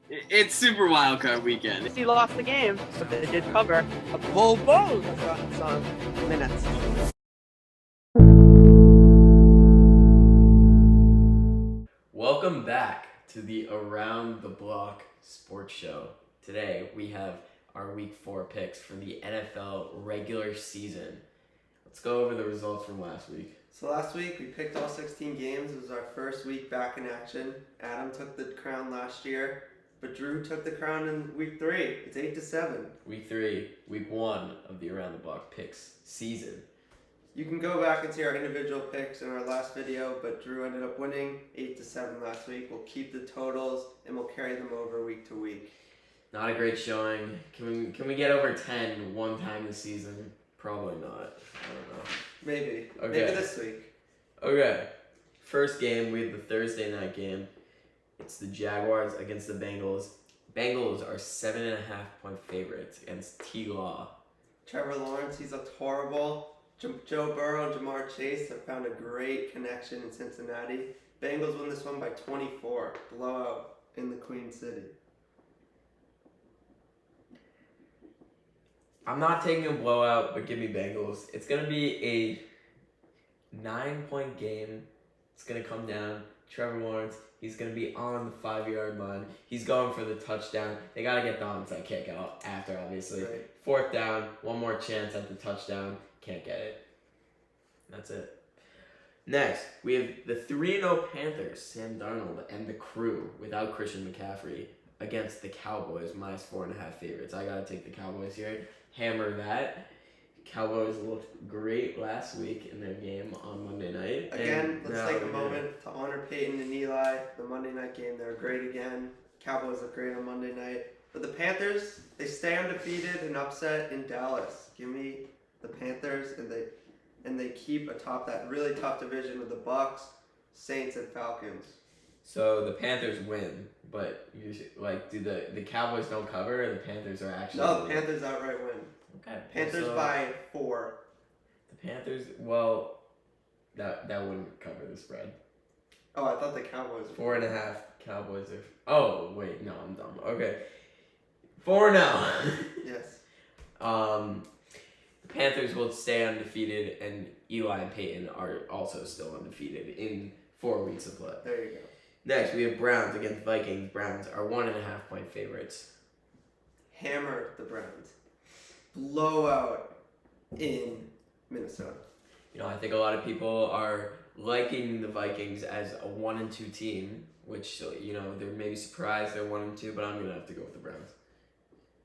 It's Super Wildcard Weekend. He lost the game, but they did cover. A bull got some minutes. Welcome back to the Around the Block Sports Show. Today we have our Week 4 picks for the NFL regular season. Let's go over the results from last week. So last week we picked all 16 games. It was our first week back in action. Adam took the crown last year, but Drew took the crown in week 3. It's 8-7. Week 3, week 1 of the Around the Block picks season. You can go back and see our individual picks in our last video, but Drew ended up winning 8-7 last week. We'll keep the totals and we'll carry them over week to week. Not a great showing. Can we get over 10 one time this season? Probably not. I don't know. Maybe. Okay. Maybe this week. Okay. First game, we have the Thursday night game. It's the Jaguars against the Bengals. Bengals are 7.5 point favorites against T-Law. Trevor Lawrence, he's looked horrible. Joe Burrow and Jamar Chase have found a great connection in Cincinnati. Bengals win this one by 24. Blowout in the Queen City. I'm not taking a blowout, but give me Bengals. It's going to be a 9-point game. It's going to come down. Trevor Lawrence, he's going to be on the 5-yard line. He's going for the touchdown. They got to get the onside kick out after, obviously. Right. 4th down, one more chance at the touchdown. Can't get it. That's it. Next, we have the 3-0 Panthers, Sam Darnold and the crew without Christian McCaffrey against the Cowboys, minus 4.5 favorites. I got to take the Cowboys here. Hammer that. Cowboys looked great last week in their game on Monday night. Again, let's take a moment to honor Peyton and Eli. The Monday night game, they were great again. Cowboys look great on Monday night. But the Panthers, they stay undefeated and upset in Dallas. Give me the Panthers, and they keep atop that really tough division with the BUCS, Saints, and Falcons. So the Panthers win, but you should, do the Cowboys don't cover, or the Panthers are actually No, the Panthers outright win. Okay. Panthers by 4. The Panthers, well, that wouldn't cover the spread. Oh, I thought the Cowboys were 4.5 Cowboys are. Oh wait, no, I'm dumb. Okay, 4-0. Yes. The Panthers will stay undefeated, and Eli and Peyton are also still undefeated in 4 weeks of play. There you go. Next, we have Browns against Vikings. Browns are 1.5 point favorites. Hammer the Browns. Blowout in Minnesota. You know, I think a lot of people are liking the Vikings as a 1-2 team, which, you know, they're maybe surprised they're 1-2, but I'm gonna have to go with the Browns.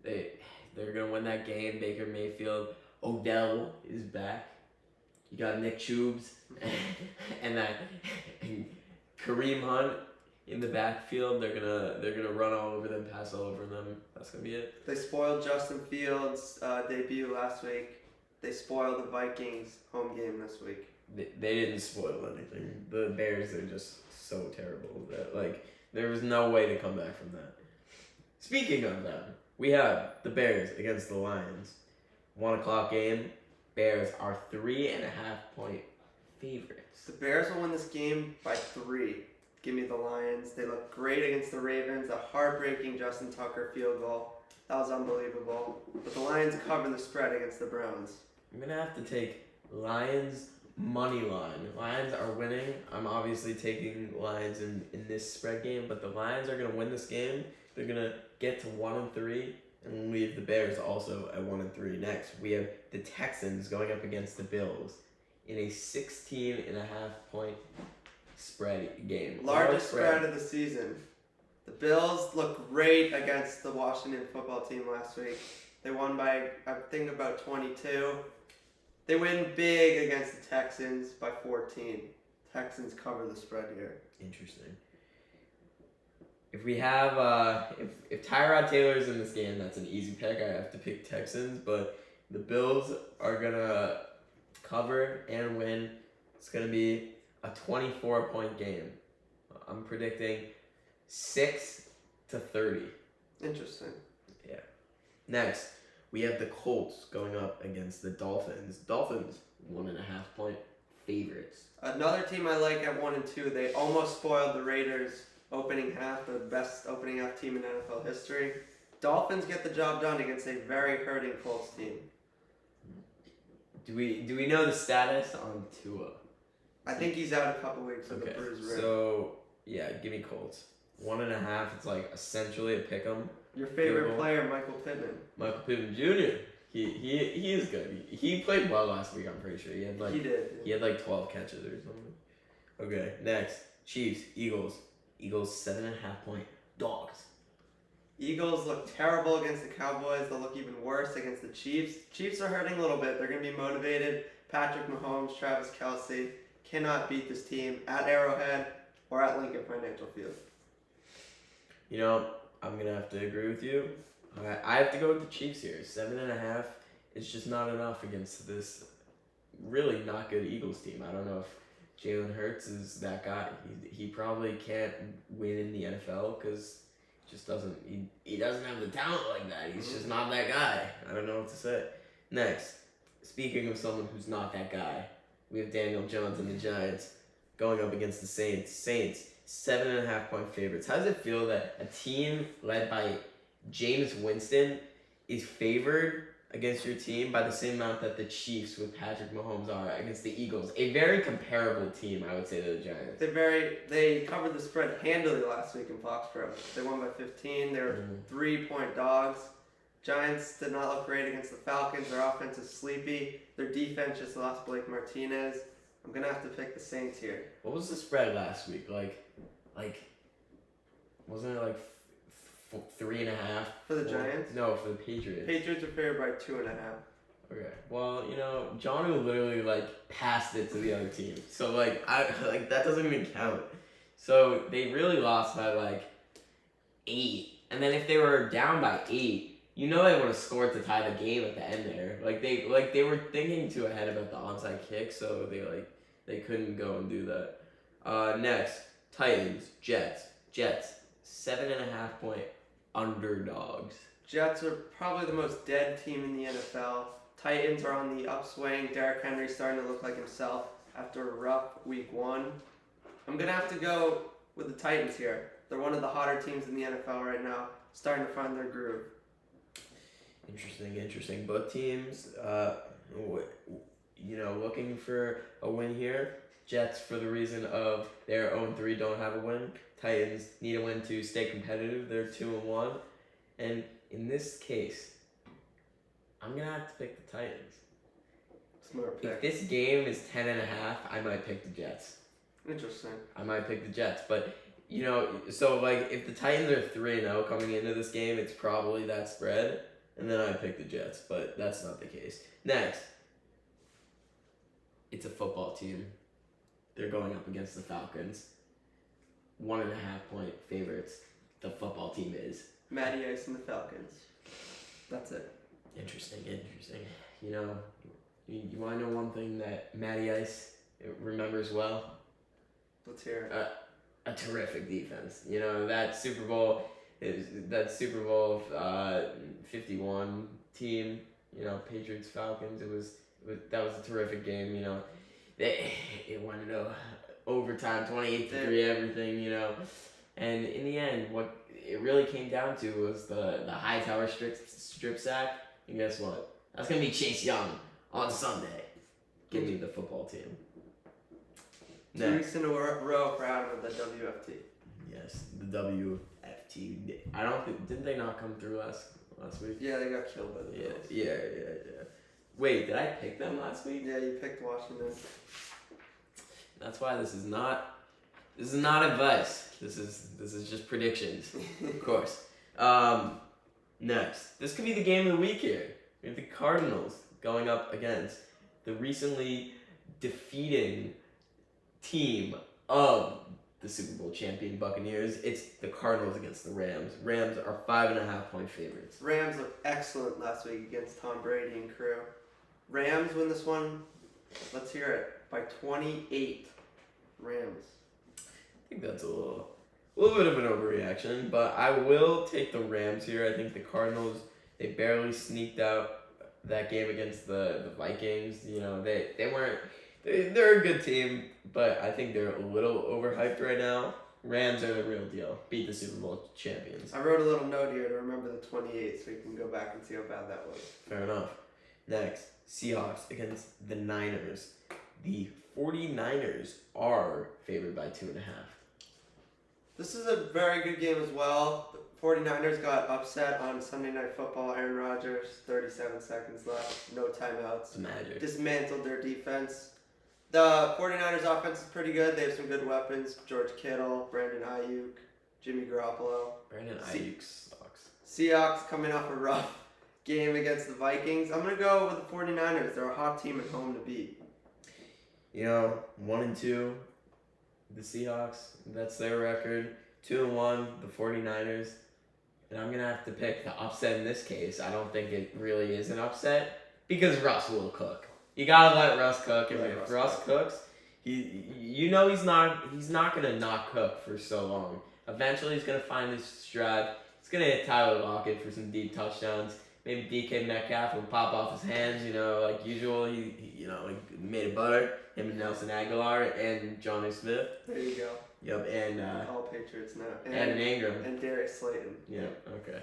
They're gonna win that game. Baker Mayfield, Odell is back. You got Nick Chubbs and Kareem Hunt in the backfield. They're gonna run all over them, pass all over them. That's gonna be it. They spoiled Justin Fields' debut last week. They spoiled the Vikings' home game this week. They didn't spoil anything. The Bears are just so terrible that there was no way to come back from that. Speaking of that, we have the Bears against the Lions. 1 o'clock game. Bears are 3.5 point favorites. The Bears will win this game by 3. Give me the Lions. They look great against the Ravens. A heartbreaking Justin Tucker field goal. That was unbelievable. But the Lions cover the spread against the Browns. I'm gonna have to take Lions money line. Lions are winning. I'm obviously taking Lions in this spread game, but the Lions are gonna win this game. They're gonna get to 1-3 and leave the Bears also at 1-3. Next, we have the Texans going up against the Bills in a 16.5 point spread game. Largest spread of the season. The Bills looked great against the Washington football team last week. They won by, I think, about 22. They win big against the Texans by 14. Texans cover the spread here. Interesting. If we have, if Tyrod Taylor's in this game, that's an easy pick. I have to pick Texans, but the Bills are gonna cover and win. It's gonna be a 24 point game. I'm predicting 6-30. Interesting. Yeah. Next, we have the Colts going up against the Dolphins. Dolphins 1.5 point favorites. Another team I like at 1 and 2. They almost spoiled the Raiders opening half, the best opening half team in NFL history. Dolphins get the job done against a very hurting Colts team. Do we know the status on Tua? I think he's out a couple weeks with a bruised rib. So yeah, give me Colts. 1.5. It's like essentially a pick'em. Your favorite player, Michael Pittman. Michael Pittman Jr. He is good. He played well last week. I'm pretty sure he had like he did. He had like 12 catches or something. Okay, next Chiefs Eagles. Eagles 7.5 point dogs. Eagles look terrible against the Cowboys. They'll look even worse against the Chiefs. Chiefs are hurting a little bit. They're going to be motivated. Patrick Mahomes, Travis Kelce cannot beat this team at Arrowhead or at Lincoln Financial Field. You know, I'm going to have to agree with you. I have to go with the Chiefs here. 7.5 is just not enough against this really not good Eagles team. I don't know if Jalen Hurts is that guy. He probably can't win in the NFL because just doesn't he doesn't have the talent like that. He's just not that guy. I don't know what to say. Next, speaking of someone who's not that guy, we have Daniel Jones and the Giants going up against the Saints. Saints 7.5 point favorites. How does it feel that a team led by Jameis Winston is favored against your team by the same amount that the Chiefs with Patrick Mahomes are against the Eagles? A very comparable team, I would say, to the Giants. They covered the spread handily last week in Foxborough. They won by 15. They were 3-point dogs. Giants did not look great against the Falcons. Their offense is sleepy. Their defense just lost Blake Martinez. I'm going to have to pick the Saints here. What was the spread last week? Like wasn't it like 3.5? For the Giants? No, for the Patriots. Patriots are favored by 2.5. Okay. Well, you know, John literally passed it to the other team. So that doesn't even count. So they really lost by 8. And then if they were down by 8, you know they would have scored to tie the game at the end there. They were thinking too ahead about the onside kick, so they couldn't go and do that. Next, Titans, Jets. 7.5 point underdogs. Jets are probably the most dead team in the NFL. Titans are on the upswing. Derrick Henry's starting to look like himself after a rough week 1. I'm going to have to go with the Titans here. They're one of the hotter teams in the NFL right now, starting to find their groove. Interesting. Both teams, looking for a win here. Jets, for the reason of they're 0-3, don't have a win. Titans need a win to stay competitive. They're 2-1. And in this case, I'm going to have to pick the Titans. Smart pick. If this game is 10.5, I might pick the Jets. Interesting. I might pick the Jets. But, if the Titans are 3-0 coming into this game, it's probably that spread. And then I pick the Jets. But that's not the case. Next, it's a football team. They're going up against the Falcons. 1.5 point favorites. The football team is Matty Ice and the Falcons. That's it. Interesting. You want to know one thing that Matty Ice remembers well? Let's hear it. A terrific defense. That Super Bowl 51 team. Patriots Falcons. That was a terrific game. It went into overtime, 28-3, everything, And in the end, what it really came down to was the Hightower strip sack. And guess what? That's going to be Chase Young on Sunday. Give me the football team. 2 weeks in a row for Adam with the WFT. Yes, the WFT. Didn't they not come through last week? Yeah, they got killed by the Bills. Yeah. Wait, did I pick them last week? Yeah, you picked Washington. That's why this is not advice. This is just predictions, of course. Next, this could be the game of the week here. We have the Cardinals going up against the recently defeating team of the Super Bowl champion Buccaneers. It's the Cardinals against the Rams. Rams are 5.5 point favorites. Rams looked excellent last week against Tom Brady and crew. Rams win this one. Let's hear it. By 28. Rams. I think that's a little bit of an overreaction, but I will take the Rams here. I think the Cardinals, they barely sneaked out that game against the Vikings. They're a good team, but I think they're a little overhyped right now. Rams are the real deal. Beat the Super Bowl champions. I wrote a little note here to remember the 28, so you can go back and see how bad that was. Fair enough. Next, Seahawks against the Niners. The 49ers are favored by 2.5. This is a very good game as well. The 49ers got upset on Sunday Night Football. Aaron Rodgers, 37 seconds left, no timeouts. It's magic. Dismantled their defense. The 49ers offense is pretty good. They have some good weapons. George Kittle, Brandon Ayuk, Jimmy Garoppolo. Brandon Ayuk sucks. Seahawks coming off a rough game against the Vikings. I'm going to go with the 49ers. They're a hot team at home to beat. 1-2, the Seahawks. That's their record. 2-1, the 49ers. And I'm going to have to pick the upset in this case. I don't think it really is an upset because Russ will cook. You got to let Russ cook. And if Russ cooks, he's not going to not cook for so long. Eventually, he's going to find his stride. He's going to hit Tyler Lockett for some deep touchdowns. Maybe DK Metcalf will pop off his hands, like usual. He made of butter. Him and Nelson Aguilar and Johnny Smith. There you go. Yep, and all Patriots now. And Ingram. And Darius Slayton. Yep, okay.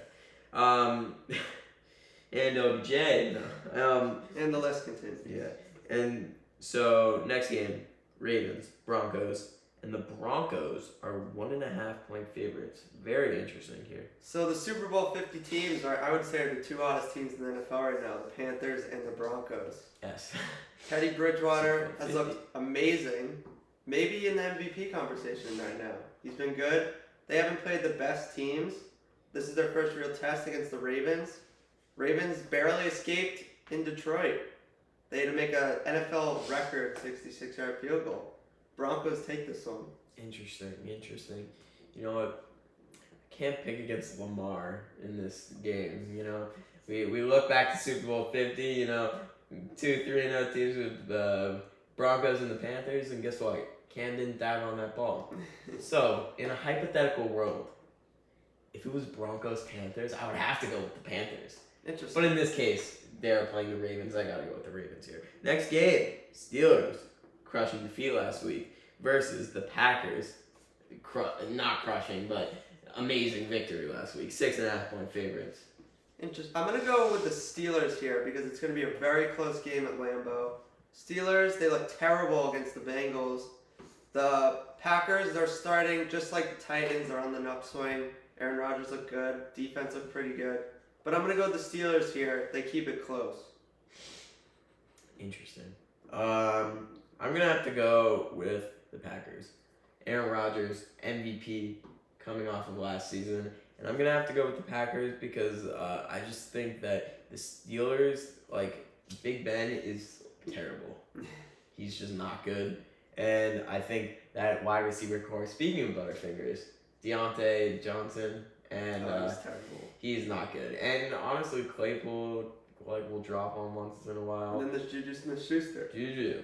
And OBJ. And the list continues. Yeah. And so next game, Ravens, Broncos. And the Broncos are 1.5-point favorites. Very interesting here. So the Super Bowl 50 teams I would say are the two hottest teams in the NFL right now, the Panthers and the Broncos. Yes. Teddy Bridgewater has looked amazing. Maybe in the MVP conversation right now. He's been good. They haven't played the best teams. This is their first real test against the Ravens. Ravens barely escaped in Detroit. They had to make an NFL record 66-yard field goal. Broncos take this one. Interesting. You know what? I can't pick against Lamar in this game. We look back to Super Bowl 50. 2-3-0 teams with the Broncos and the Panthers, and guess what? Cam didn't dive on that ball. So, in a hypothetical world, if it was Broncos Panthers, I would have to go with the Panthers. Interesting. But in this case, they're playing the Ravens. I gotta go with the Ravens here. Next game, Steelers crushing defeat last week versus the Packers. Not crushing, but amazing victory last week. 6.5-point favorites. Interesting. I'm going to go with the Steelers here because it's going to be a very close game at Lambeau. Steelers, they look terrible against the Bengals. The Packers, they're starting just like the Titans. They're on the upswing. Aaron Rodgers looked good. Defense looked pretty good. But I'm going to go with the Steelers here. They keep it close. Interesting. I'm going to have to go with the Packers. Aaron Rodgers, MVP, coming off of last season. And I'm going to have to go with the Packers because I just think that the Steelers, Big Ben is terrible. He's just not good. And I think that wide receiver core, speaking of Butterfingers, Deontay Johnson, and he's terrible. He's not good. And honestly, Claypool will drop on once in a while. And then there's Juju Smith-Schuster. Juju.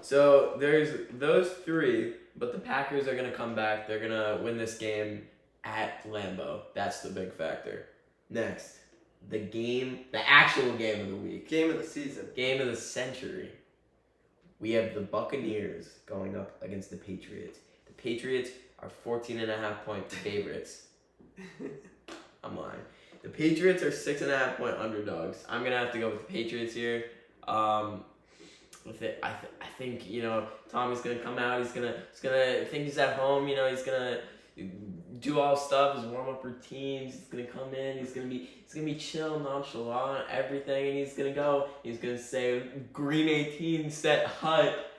So there's those three, but the Packers are going to come back. They're going to win this game at Lambeau. That's the big factor. Next, the actual game of the week. Game of the season. Game of the century. We have the Buccaneers going up against the Patriots. The Patriots are 14.5-point favorites. I'm lying. The Patriots are 6.5-point underdogs. I'm going to have to go with the Patriots here. With it, I think Tommy's gonna come out. He's gonna think he's at home. He's gonna do all stuff, his warm up routines. He's gonna come in. He's gonna be chill, nonchalant, everything, and he's gonna go. He's gonna say green 18 set hut,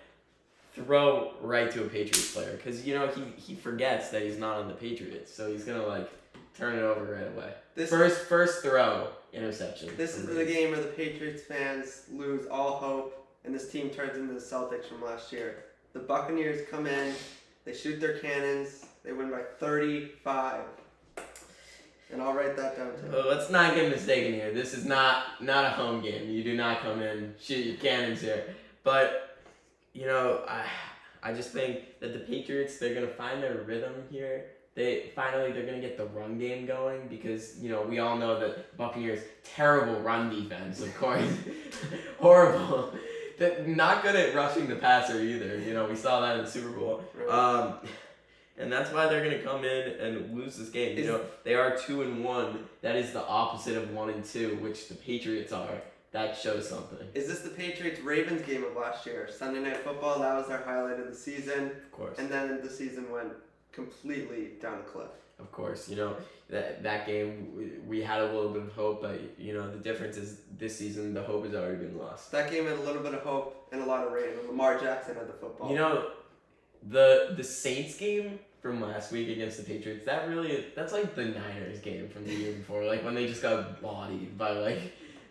throw right to a Patriots player because he forgets that he's not on the Patriots, so he's gonna turn it over right away. First throw interception. This is the game where the Patriots fans lose all hope. And this team turns into the Celtics from last year. The Buccaneers come in, they shoot their cannons, they win by 35. And I'll write that down too. Well, let's not get mistaken here. This is not a home game. You do not come in, shoot your cannons here. But, I just think that the Patriots, they're going to find their rhythm here. They're going to get the run game going because, we all know that Buccaneers, terrible run defense, of course. Horrible. Not good at rushing the passer either. We saw that in the Super Bowl. and that's why they're gonna come in and lose this game. You know, they are 2-1. That is the opposite of 1-2, which the Patriots are. That shows something. Is this the Patriots-Ravens game of last year? Sunday Night Football, that was their highlight of the season. Of course. And then the season went completely down a cliff. Of course, you know, that game, we had a little bit of hope, but, you know, the difference is this season, the hope has already been lost. That game had a little bit of hope and a lot of rain. And Lamar Jackson had the football. You know, the Saints game from last week against the Patriots, that's like the Niners game from the year before, like when they just got bodied by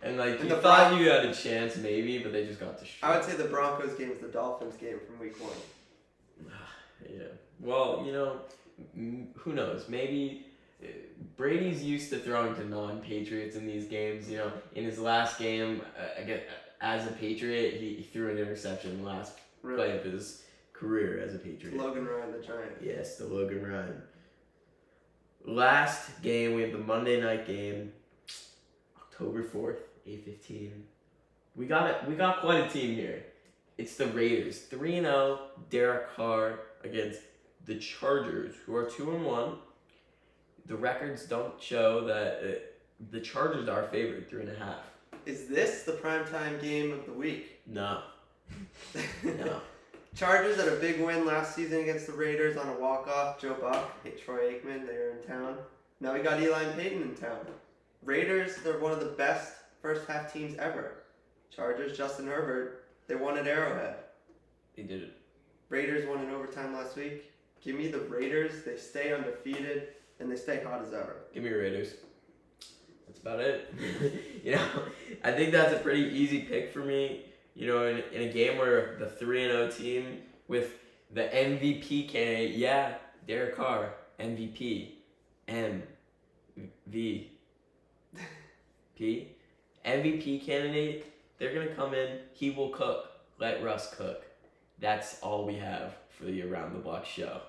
and you thought you had a chance maybe, but they just got destroyed. I would say the Broncos game is the Dolphins game from week 1. Yeah. Well, you know, who knows? Maybe Brady's used to throwing to non-Patriots in these games. You know, in his last game, as a Patriot, he threw an interception last play of his career as a Patriot. Logan Ryan, the Giant. Yes, the Logan Ryan. Last game, we have the Monday night game, October 4th, 8:15. We got quite a team here. It's the Raiders, 3-0, Derek Carr against the Chargers, who are 2-1. The records don't show that the Chargers are favored 3.5. Is this the primetime game of the week? No. No. Chargers had a big win last season against the Raiders on a walk-off. Joe Buck, Troy Aikman, they were in town. Now we got Eli Payton in town. Raiders, they're one of the best first-half teams ever. Chargers, Justin Herbert, they won at Arrowhead. They did it. Raiders won in overtime last week. Give me the Raiders. They stay undefeated, and they stay hot as ever. Give me Raiders. That's about it. You know, I think that's a pretty easy pick for me. You know, in a game where the 3-0 team with the MVP candidate, Derek Carr, MVP, MVP candidate, they're going to come in, he will cook, let Russ cook. That's all we have for the Around the Block show.